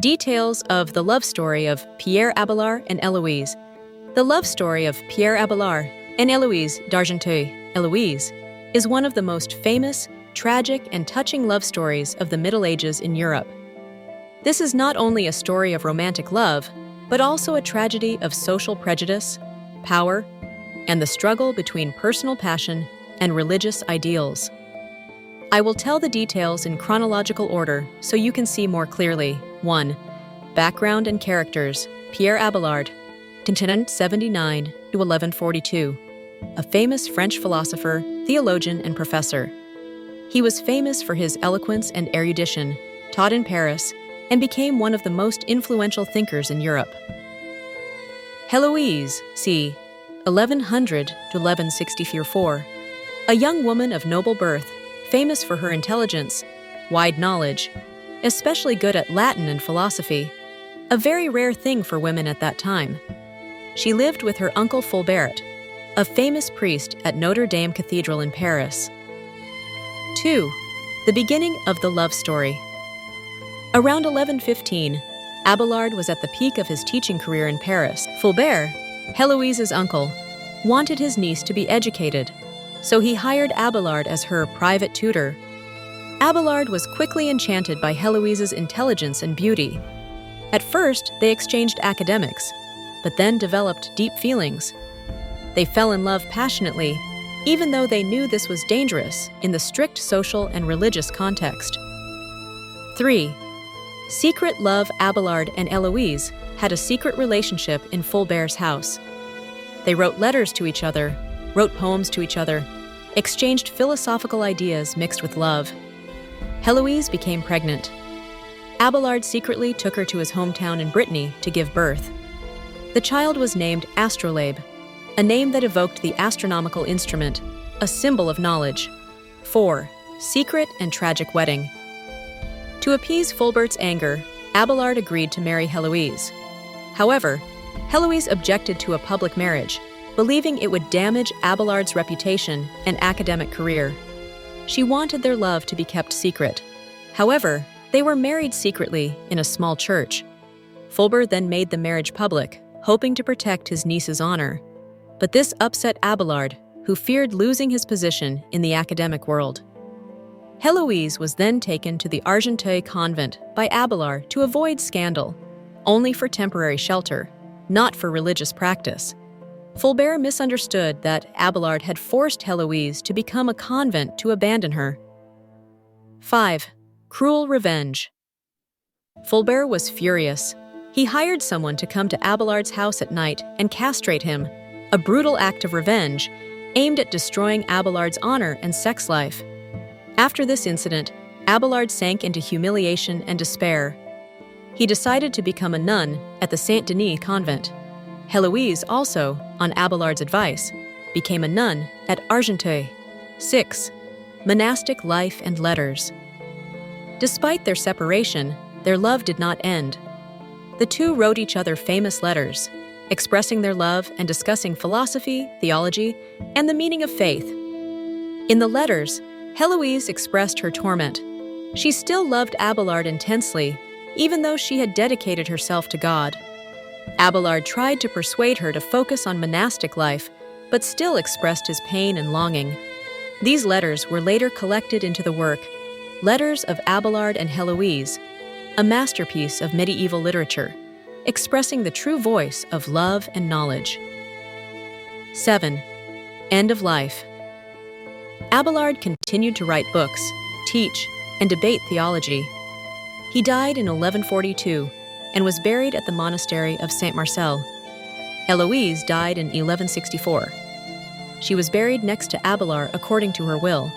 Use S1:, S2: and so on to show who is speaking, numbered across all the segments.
S1: Details of the love story of Pierre Abélard and Héloïse. The love story of Pierre Abélard and Héloïse d'Argenteuil, Héloïse, is one of the most famous, tragic, and touching love stories of the Middle Ages in Europe. This is not only a story of romantic love, but also a tragedy of social prejudice, power, and the struggle between personal passion and religious ideals. I will tell the details in chronological order so you can see more clearly. 1. Background and characters. Pierre Abélard, 1079 to 1142, a famous French philosopher, theologian, and professor. He was famous for his eloquence and erudition, taught in Paris, and became one of the most influential thinkers in Europe. Héloïse, c. 1100 to 1164, a young woman of noble birth, famous for her intelligence, wide knowledge, especially good at Latin and philosophy, a very rare thing for women at that time. She lived with her uncle Fulbert, a famous priest at Notre Dame Cathedral in Paris. 2. The beginning of the love story. Around 1115, Abélard was at the peak of his teaching career in Paris. Fulbert, Héloïse's uncle, wanted his niece to be educated, so he hired Abélard as her private tutor. Abélard was quickly enchanted by Héloïse's intelligence and beauty. At first, they exchanged academics, but then developed deep feelings. They fell in love passionately, even though they knew this was dangerous in the strict social and religious context. 3. Secret love. Abélard and Héloïse had a secret relationship in Fulbert's house. They wrote letters to each other, wrote poems to each other, exchanged philosophical ideas mixed with love. Héloïse became pregnant. Abélard secretly took her to his hometown in Brittany to give birth. The child was named Astrolabe, a name that evoked the astronomical instrument, a symbol of knowledge. 4. Secret and tragic wedding. To appease Fulbert's anger, Abélard agreed to marry Héloïse. However, Héloïse objected to a public marriage, believing it would damage Abélard's reputation and academic career. She wanted their love to be kept secret. However, they were married secretly in a small church. Fulbert then made the marriage public, hoping to protect his niece's honor. But this upset Abélard, who feared losing his position in the academic world. Héloïse was then taken to the Argenteuil convent by Abélard to avoid scandal, only for temporary shelter, not for religious practice. Fulbert misunderstood that Abélard had forced Héloïse to become a convent to abandon her. 5. Cruel revenge. Fulbert was furious. He hired someone to come to Abélard's house at night and castrate him, a brutal act of revenge aimed at destroying Abélard's honor and sex life. After this incident, Abélard sank into humiliation and despair. He decided to become a nun at the Saint-Denis convent. Héloïse also, on Abélard's advice, became a nun at Argenteuil. 6. Monastic life and letters. Despite their separation, their love did not end. The two wrote each other famous letters, expressing their love and discussing philosophy, theology, and the meaning of faith. In the letters, Héloïse expressed her torment. She still loved Abélard intensely, even though she had dedicated herself to God. Abélard tried to persuade her to focus on monastic life, but still expressed his pain and longing. These letters were later collected into the work, Letters of Abélard and Héloïse, a masterpiece of medieval literature, expressing the true voice of love and knowledge. 7. End of life. Abélard continued to write books, teach, and debate theology. He died in 1142 and was buried at the monastery of Saint Marcel. Héloïse died in 1164. She was buried next to Abélard according to her will.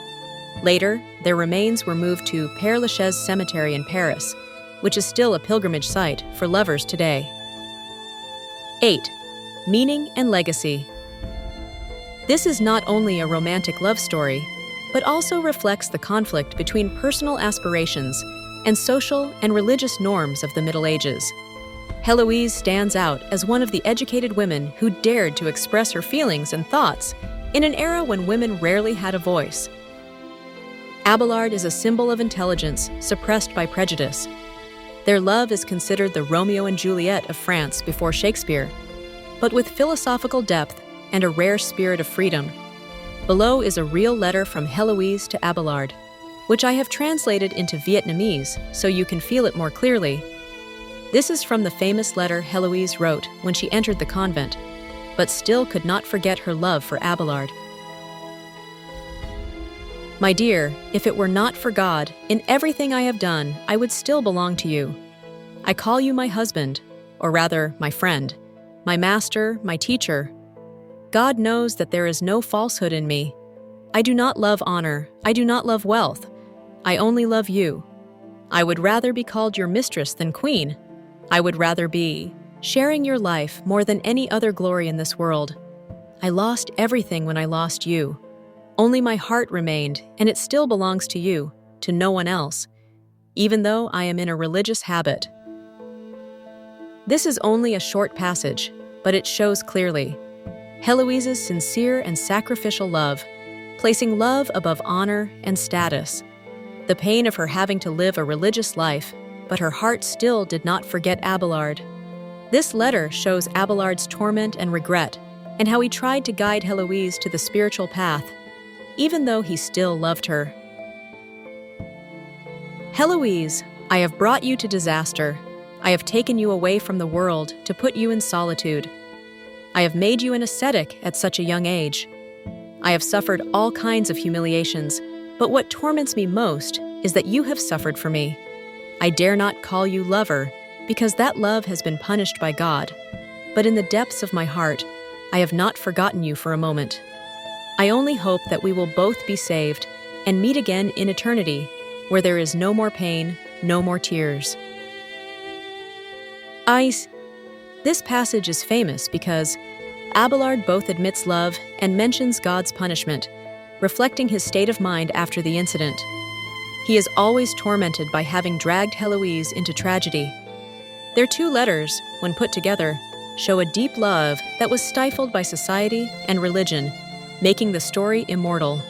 S1: Later, their remains were moved to Père Lachaise Cemetery in Paris, which is still a pilgrimage site for lovers today. 8. Meaning and legacy. This is not only a romantic love story, but also reflects the conflict between personal aspirations and social and religious norms of the Middle Ages. Héloïse stands out as one of the educated women who dared to express her feelings and thoughts in an era when women rarely had a voice. Abélard is a symbol of intelligence suppressed by prejudice. Their love is considered the Romeo and Juliet of France before Shakespeare, but with philosophical depth and a rare spirit of freedom. Below is a real letter from Héloïse to Abélard, which I have translated into Vietnamese so you can feel it more clearly. This is from the famous letter Héloïse wrote when she entered the convent, but still could not forget her love for Abélard. My dear, if it were not for God, in everything I have done, I would still belong to you. I call you my husband, or rather, my friend, my master, my teacher. God knows that there is no falsehood in me. I do not love honor, I do not love wealth. I only love you. I would rather be called your mistress than queen. I would rather be sharing your life more than any other glory in this world. I lost everything when I lost you. Only my heart remained, and it still belongs to you, to no one else, even though I am in a religious habit. This is only a short passage, but it shows clearly Héloïse's sincere and sacrificial love, placing love above honor and status. The pain of her having to live a religious life, but her heart still did not forget Abélard. This letter shows Abélard's torment and regret, and how he tried to guide Héloïse to the spiritual path, even though he still loved her. Héloïse, I have brought you to disaster. I have taken you away from the world to put you in solitude. I have made you an ascetic at such a young age. I have suffered all kinds of humiliations, but what torments me most is that you have suffered for me. I dare not call you lover, because that love has been punished by God. But in the depths of my heart, I have not forgotten you for a moment. I only hope that we will both be saved and meet again in eternity, where there is no more pain, no more tears. This passage is famous because Abélard both admits love and mentions God's punishment, reflecting his state of mind after the incident. He is always tormented by having dragged Héloïse into tragedy. Their two letters, when put together, show a deep love that was stifled by society and religion, making the story immortal.